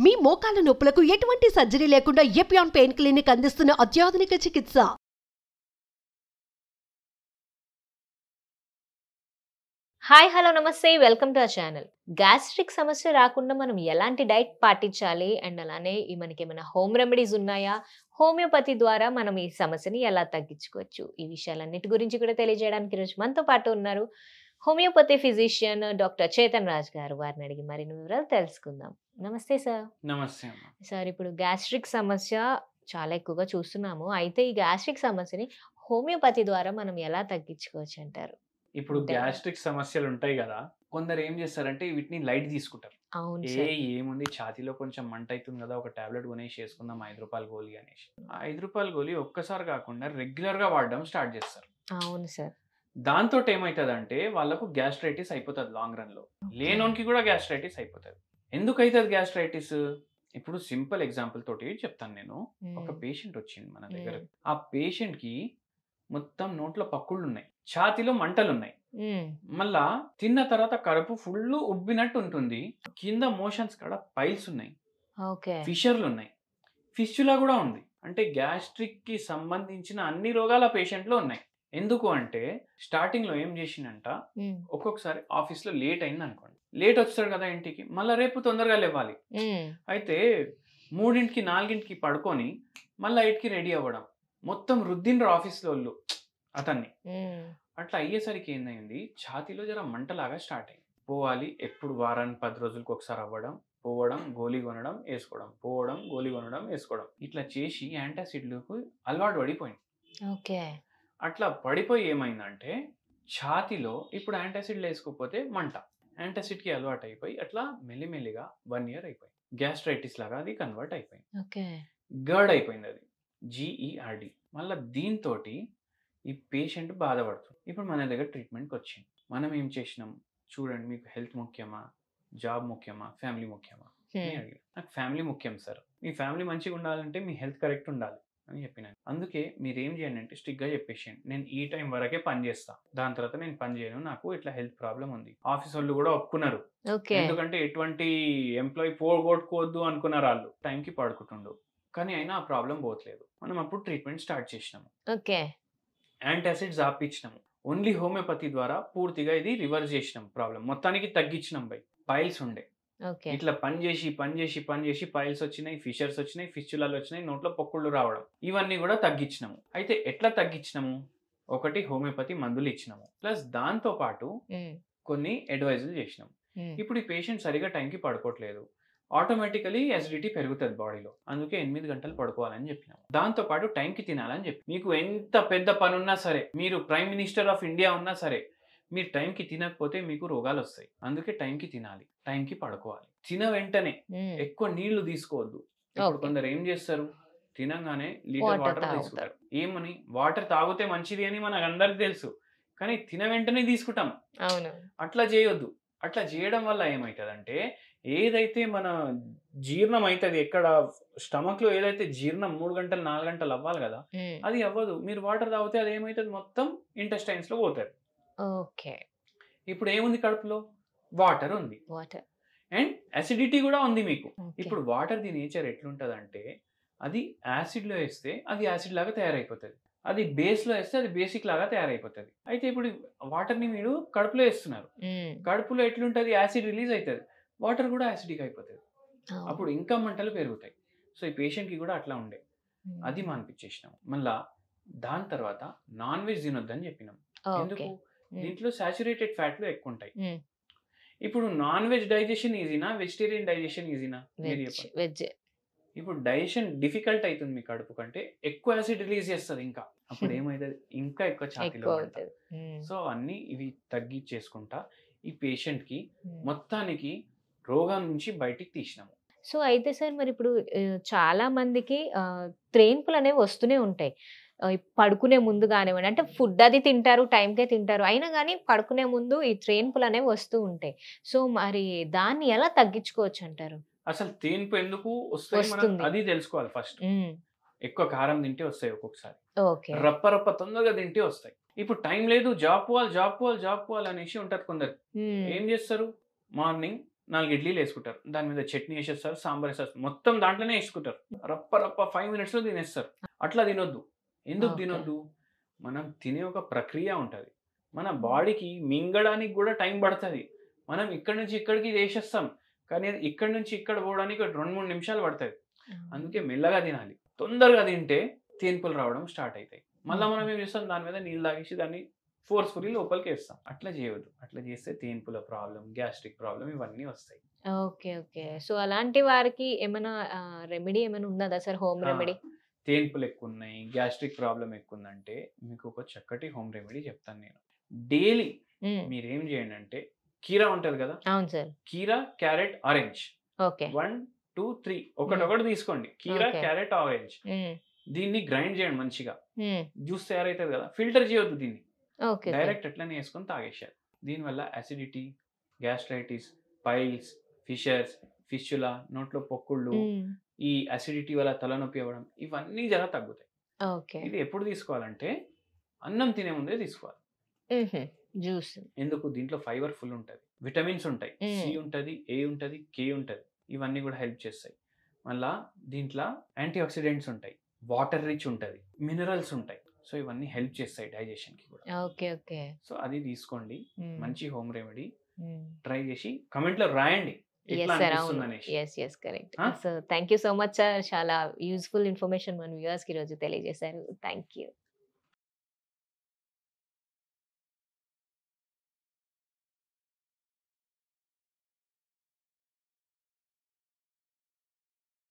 మీ మోకాల నొప్పులకు ఎటువంటి సర్జరీ లేకుండా ఎపియాన్ పెయిన్ క్లినిక్ అందిస్తున్న అత్యాధునిక చికిత్స. హాయ్ హలో నమస్తే welcome to our channel. Gastric సమస్య రాకుండా మనం ఎలాంటి డైట్ పాటించాలి అండ్ అలానే మనకి ఏమైనా హోమ్ రెమెడీస్ ఉన్నాయా, హోమియోపతి ద్వారా మనం ఈ సమస్యని ఎలా తగ్గించుకోవచ్చు, ఈ విషయాలన్నిటి గురించి కూడా తెలియజేయడానికి ఈరోజు మనతో పాటు ఉన్నారు homeopathy physician doctor Chetan Raj గారు. వారిని అడిగి మరిన్ని వివరాలు తెలుసుకుందాం. నమస్తే సార్. నమస్తే సార్, ఇప్పుడు గ్యాస్ట్రిక్ సమస్య చాలా ఎక్కువగా చూస్తున్నాము. అయితే ఈ గ్యాస్ట్రిక్ సమస్యని హోమియోపతి ద్వారా మనం ఎలా తగ్గించుకోవచ్చు అంటారు? ఇప్పుడు గ్యాస్ట్రిక్ సమస్యలు ఉంటాయి కదా, కొందరు ఏం చేస్తారంటే వీటిని లైట్ తీసుకుంటారు. ఏముంది, ఛాతీలో కొంచెం మంట అవుతుంది కదా, ఒక టాబ్లెట్ కొనేసి వేసుకుందాం 5 రూపాయల గోళీ అనేసి. ఆ 5 రూపాయల గోళీ ఒక్కసారి కాకుండా రెగ్యులర్ గా వాడడం స్టార్ట్ చేస్తారు. అవును సార్. దాంతో ఏమవుతుందంటే వాళ్ళకు గ్యాస్ట్రైటిస్ అయిపోతుంది. లాంగ్ రన్ లో లేనోనికి కూడా గ్యాస్ట్రైటిస్ అయిపోతుంది. ఎందుకు అవుతుంది గ్యాస్ట్రైటిస్? ఇప్పుడు సింపుల్ ఎగ్జాంపుల్ తోటి చెప్తాను నేను. ఒక పేషెంట్ వచ్చింది మన దగ్గర. ఆ పేషెంట్ కి మొత్తం నోట్లో పక్కుళ్ళు ఉన్నాయి, ఛాతీలో మంటలు ఉన్నాయి, మళ్ళా తిన్న తర్వాత కడుపు ఫుల్ ఉబ్బినట్టు ఉంటుంది, కింద మోషన్స్ కాడ పైల్స్ ఉన్నాయి, ఫిషర్లు ఉన్నాయి, ఫిస్చులా కూడా ఉంది. అంటే గ్యాస్ట్రిక్ కి సంబంధించిన అన్ని రోగాల పేషెంట్ లో ఉన్నాయి. ఎందుకు అంటే స్టార్టింగ్ లో ఏం చేసిందంట, ఒక్కొక్కసారి ఆఫీస్ లో లేట్ అయింది అనుకోండి, లేట్ వచ్చాడు కదా ఇంటికి, మళ్ళీ రేపు తొందరగా లేవాలి. అయితే 3ంటికి 4ంటికి పడుకొని మళ్ళీ 8కి రెడీ అవ్వడం, మొత్తం రుద్దిండ్రు ఆఫీస్ లో అతన్ని. అట్లా అయ్యేసరికి ఏందైంది, ఛాతీలో జర మంటలాగా స్టార్ట్ అయింది. పోవాలి, ఎప్పుడు వారానికి 10 రోజులకు ఒకసారి అవ్వడం, పోవడం, గోళీ కొనడం వేసుకోవడం, పోవడం, గోళీ కొనడం వేసుకోవడం, ఇట్లా చేసి యాంటాసిడ్లకు అలవాటు పడిపోయింది. అట్లా పడిపోయి ఏమైందంటే ఛాతీలో ఇప్పుడు యాంటాసిడ్లు వేసుకోకపోతే మంట, యాంటాసిడ్కి అలవాటు అయిపోయి అట్లా మెల్లిమెల్లిగా 1 year అయిపోయింది. గ్యాస్ట్రైటిస్ లాగా అది కన్వర్ట్ అయిపోయింది. గర్డ్ అయిపోయింది, అది GERD. మళ్ళీ దీంతో ఈ పేషెంట్ బాధపడుతుంది. ఇప్పుడు మన దగ్గర ట్రీట్మెంట్కి వచ్చింది. మనం ఏం చేసినాం చూడండి, మీకు హెల్త్ ముఖ్యమా, జాబ్ ముఖ్యమా, ఫ్యామిలీ ముఖ్యమా అని అడిగాను. నాకు ఫ్యామిలీ ముఖ్యం సార్, మీ ఫ్యామిలీ మంచిగా ఉండాలంటే మీ హెల్త్ కరెక్ట్ ఉండాలి అని చెప్పినాను. అందుకే మీరు ఏం చేయండి అంటే స్ట్రిక్ట్గా చెప్పేసాను, నేను ఈ టైం వరకే పని చేస్తాను, దాని తర్వాత నేను పని చేయను, నాకు ఇట్లా హెల్త్ ప్రాబ్లం ఉంది. ఆఫీస్ వాళ్ళు కూడా ఒప్పుకున్నారు, ఎందుకంటే ఎటువంటి ఎంప్లాయీ పోగొట్టుకోవద్దు అనుకున్నారు. వాళ్ళు టైంకి పడుకుంటుండు, కానీ అయినా ఆ ప్రాబ్లం పోవట్లేదు. మనం అప్పుడు ట్రీట్మెంట్ స్టార్ట్ చేసినాము, యాంటాసిడ్స్ ఆపించినాము. ఓన్లీ హోమియోపతి ద్వారా పూర్తిగా ఇది రివర్స్ చేసినాం, ప్రాబ్లం మొత్తానికి తగ్గించినాం. పైల్స్ ఉండే, ఇట్లా పని చేసి పైల్స్ వచ్చినాయి, ఫిషర్స్ వచ్చినాయి, ఫిస్చులాలు వచ్చినాయి, నోట్లో పొక్కుళ్ళు రావడం, ఇవన్నీ కూడా తగ్గించినాము. అయితే ఎట్లా తగ్గించినాము? ఒకటి హోమియోపతి మందులు ఇచ్చినాము, ప్లస్ దాంతో పాటు కొన్ని అడ్వైజులు చేసినాము. ఇప్పుడు ఈ పేషెంట్ సరిగా టైంకి పడుకోవట్లేదు, ఆటోమేటికలీ అసిడిటీ పెరుగుతుంది బాడీలో, అందుకే 8 గంటలు పడుకోవాలని చెప్పినాము. దాంతో పాటు టైంకి తినాలని చెప్పి, మీకు ఎంత పెద్ద పని ఉన్నా సరే, మీరు ప్రైమ్ మినిస్టర్ ఆఫ్ ఇండియా ఉన్నా సరే, మీరు టైంకి తినకపోతే మీకు రోగాలు వస్తాయి. అందుకే టైంకి తినాలి, టైంకి పడుకోవాలి. తిన వెంటనే ఎక్కువ నీళ్లు తీసుకోవద్దు. ఇప్పుడు కొందరు ఏం చేస్తారు, తినగానే లీటర్ వాటర్ తీసుకుంటారు. ఏమని, వాటర్ తాగితే మంచిది అని మనకు అందరికి తెలుసు, కానీ తిన వెంటనే తీసుకుంటాం. అట్లా చేయొద్దు. అట్లా చేయడం వల్ల ఏమవుతుందంటే, ఏదైతే మన జీర్ణం అవుతుంది, ఎక్కడ స్టమక్ లో ఏదైతే జీర్ణం 3 గంటలు 4 గంటలు అవ్వాలి కదా, అది అవ్వదు. మీరు వాటర్ తాగితే అది ఏమవుతుంది, మొత్తం ఇంటెస్టైన్స్ లో పోతుంది. ఇప్పుడు ఏముంది, కడుపులో వాటర్ ఉంది అండ్ అసిడిటీ కూడా ఉంది మీకు. ఇప్పుడు వాటర్ ది నేచర్ ఎట్లుంటదంటే, అది యాసిడ్ లో వేస్తే అది యాసిడ్ లాగా తయారైపోతుంది, అది బేస్ లో వేస్తే అది బేసిక్ లాగా తయారైపోతుంది. అయితే ఇప్పుడు వాటర్ ని మీరు కడుపులో వేస్తున్నారు, కడుపులో ఎట్లుంటది, యాసిడ్ రిలీజ్ అవుతుంది, వాటర్ కూడా యాసిడిక్ అయిపోతుంది, అప్పుడు ఇంకా మంటలు పెరుగుతాయి. సో ఈ పేషెంట్ కి కూడా అట్లా ఉండే, అది మానిపించేసినాము. మళ్ళా దాని తర్వాత నాన్ వెజ్ తినొద్దని చెప్పినాం. ఎందుకు? దీంట్లో సాచురేటెడ్ ఫ్యాట్లు ఎక్కువ ఉంటాయి. ఇప్పుడు నాన్ వెజ్ డైజెషన్ ఈజీనా, వెజిటేరియన్ డైజెషన్ ఈజీనా? ఇప్పుడు డైజెషన్ డిఫికల్ట్ అవుతుంది మీ కడుపు కంటే, ఎక్కువ యాసిడ్ రిలీజ్ చేస్తుంది, ఇంకా అప్పుడు ఏమవుతుంది, ఇంకా ఎక్కువ ఛాతీలో ఉంటుంది. సో అన్ని ఇవి తగ్గించేసుకుంటా ఈ పేషెంట్ కి మొత్తానికి రోగం నుంచి బయటికి తీసినాము. సో అయితే సార్, మరి ఇప్పుడు చాలా మందికి త్రేన్పులు అనేవి వస్తూనే ఉంటాయి. పడుకునే ముందు కానివ్వండి, అంటే ఫుడ్ అది తింటారు, టైంకే తింటారు, అయినా కానీ పడుకునే ముందు ఈ త్రేన్పులు అనేవి వస్తూ ఉంటాయి. సో మరి దాన్ని ఎలా తగ్గించుకోవచ్చు అంటారు? అసలు తేన్పు ఎందుకు వస్తాయి అది తెలుసుకోవాలి ఫస్ట్. ఎక్కువ కారం తింటే వస్తాయి, ఒక్కొక్కసారి రప్ప తొందరగా తింటే వస్తాయి. ఇప్పుడు టైం లేదు, జాబ్ పోవాలి అనేసి ఉంటది కొందరు. ఏం చేస్తారు, మార్నింగ్ 4 ఇడ్లీలు వేసుకుంటారు, దాని మీద చట్నీ వేసేస్తారు, సాంబార్ వేస్తారు, మొత్తం దాంట్లోనే వేసుకుంటారు, రప్ప రప్ప 5 minutes లో తినేస్తారు. అట్లా తినొద్దు. ఎందుకు Okay. తినొద్దు? మనం తినే ఒక ప్రక్రియ ఉంటుంది, మన బాడీకి మింగడానికి కూడా టైం పడుతుంది. మనం ఇక్కడ నుంచి ఇక్కడికి చేసేస్తాం, కానీ అది ఇక్కడ నుంచి ఇక్కడ పోవడానికి 2-3 నిమిషాలు పడుతుంది. అందుకే మెల్లగా తినాలి. తొందరగా తింటే తేన్పులు రావడం స్టార్ట్ అవుతాయి. మళ్ళీ మనం ఏం చేస్తాం, దాని మీద నీళ్ళు తాగేసి దాన్ని ఫోర్స్ఫుల్లీ లోపలికి వేస్తాం. అట్లా చేయవద్దు. అట్లా చేస్తే తేన్పుల ప్రాబ్లం, గ్యాస్ట్రిక్ ప్రాబ్లం ఇవన్నీ వస్తాయి. ఓకే. ఓకే. సో అలాంటి వారికి ఏమైనా రెమెడీ ఏమైనా ఉన్నదా సార్? హోమ్ ఆ, రెమెడీ? తేన్పులు ఎక్కువ ఉన్నాయి, గ్యాస్ట్రిక్ ప్రాబ్లం ఎక్కువ ఉందంటే మీకు ఒక చక్కటి హోమ్ రెమెడీ చెప్తాను నేను. డైలీ మీరేం చేయండి అంటే, కీరా ఉంటుంది కదా, అవును సార్. కీరా, క్యారెట్, ఆరెంజ్, ఓకే. 1 2 3 ఒకటొకటి తీసుకోండి. కీరా, Okay. క్యారెట్, ఆరెంజ్, దీన్ని గ్రైండ్ చేయండి మంచిగా. జ్యూస్ తయారైతుంది కదా, ఫిల్టర్ చేయొద్దు దీన్ని, ఓకే. డైరెక్ట్ అట్లనే వేసుకొని తాగేసారు. దీనివల్ల అసిడిటీ, గ్యాస్ట్రైటిస్, పైల్స్, ఫిషులా, నోట్లో పొక్కుళ్ళు, ఈ అసిడిటీ వల్ల తలనొప్పి అవ్వడం ఇవన్నీ జర తగ్గుతాయి. ఓకే. ఇది ఎప్పుడు తీసుకోవాలంటే అన్నం తినే ముందే తీసుకోవాలి. జ్యూస్. ఎందుకు? దీంట్లో ఫైబర్ ఫుల్ ఉంటుంది, విటమిన్స్ ఉంటాయి, సి ఉంటుంది, ఏ ఉంటుంది, కే ఉంటుంది, ఇవన్నీ కూడా హెల్ప్ చేస్తాయి. మళ్ళా దీంట్లో యాంటీ ఆక్సిడెంట్స్ ఉంటాయి, వాటర్ రిచ్ ఉంటుంది, మినరల్స్ ఉంటాయి. సో ఇవన్నీ హెల్ప్ చేస్తాయి డైజెషన్ కి కూడా. ఓకే. ఓకే. సో అది తీసుకోండి, మంచి హోమ్ రెమెడీ. Mm. ట్రై చేసి కమెంట్ లో రాయండి Yes, ఎట్లా sir. అనిపిస్తుంది అవును. అనేసి. Yes, correct. Huh? So, thank you so much, sir. చాలా యూస్ఫుల్ ఇన్ఫర్మేషన్ మన వ్యూవర్స్ కి రోజు తెలియజేశారు. Thank you.